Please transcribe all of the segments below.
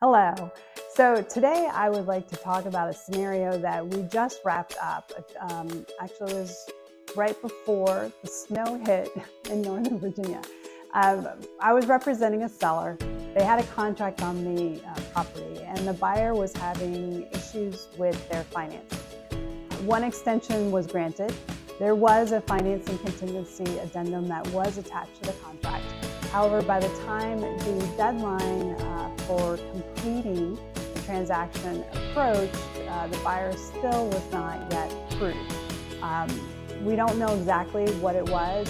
Hello. So today I would like to talk about a scenario that we just wrapped up. Actually, it was right before the snow hit in Northern Virginia. I was representing a seller. They had a contract on the property, and the buyer was having issues with their financing. One extension was granted. There was a financing contingency addendum that was attached to the contract. However, by the time the deadline for completing the transaction approached, the buyer still was not yet approved. We don't know exactly what it was.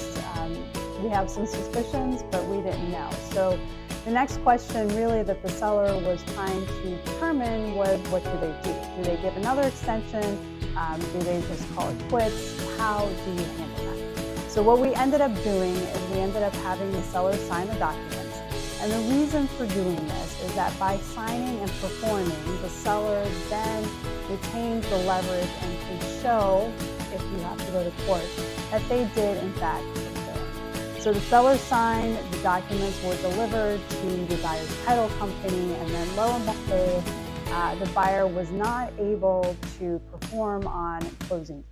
We have some suspicions, but we didn't know. So the next question really that the seller was trying to determine was, what do they do? Do they give another extension? Do they just call it quits? How do you handle that? So what we ended up doing is we ended up having the seller sign the documents. And the reason for doing this is that by signing and performing, the seller then retains the leverage and can show, if you have to go to court, that they did in fact fulfill. So the seller signed, the documents were delivered to the buyer's title company, and then lo and behold, the buyer was not able to perform on closing.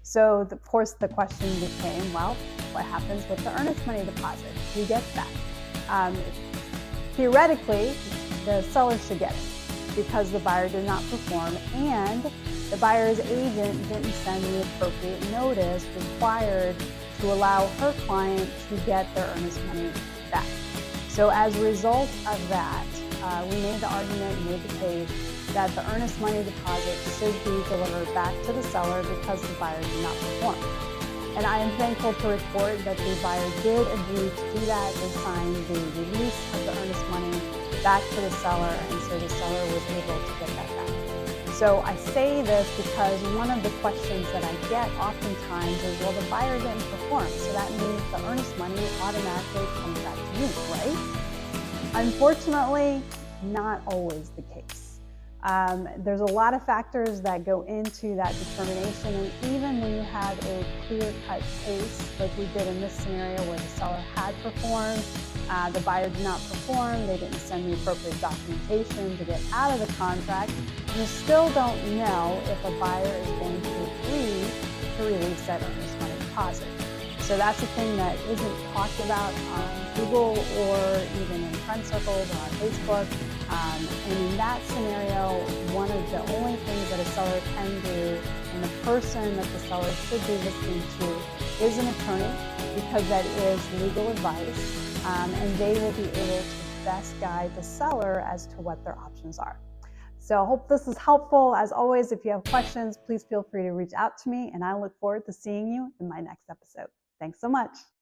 So of course the question became, well, what happens with the earnest money deposit? Who gets that? Theoretically, the seller should get it because the buyer did not perform and the buyer's agent didn't send the appropriate notice required to allow her client to get their earnest money back. So as a result of that, we made the argument, made the case that the earnest money deposit should be delivered back to the seller because the buyer did not perform. And I am thankful to report that the buyer did agree to do that. They signed the release of the earnest money back to the seller, and so the seller was able to get that back. So I say this because one of the questions that I get oftentimes is, well, the buyer didn't perform, so that means the earnest money automatically comes back to me, right? Unfortunately, not always the case. There's a lot of factors that go into that determination, and even when you have a clear-cut case, like we did in this scenario where the seller had performed, the buyer did not perform, they didn't send the appropriate documentation to get out of the contract, you still don't know if a buyer is going to agree to release that earnest money deposit. So that's a thing that isn't talked about on Google or even in friend circles or on Facebook. And in that scenario, one of the only things that a seller can do, and the person that the seller should be listening to, is an attorney, because that is legal advice, and they will be able to best guide the seller as to what their options are. So I hope this is helpful. As always, if you have questions, please feel free to reach out to me, and I look forward to seeing you in my next episode. Thanks so much.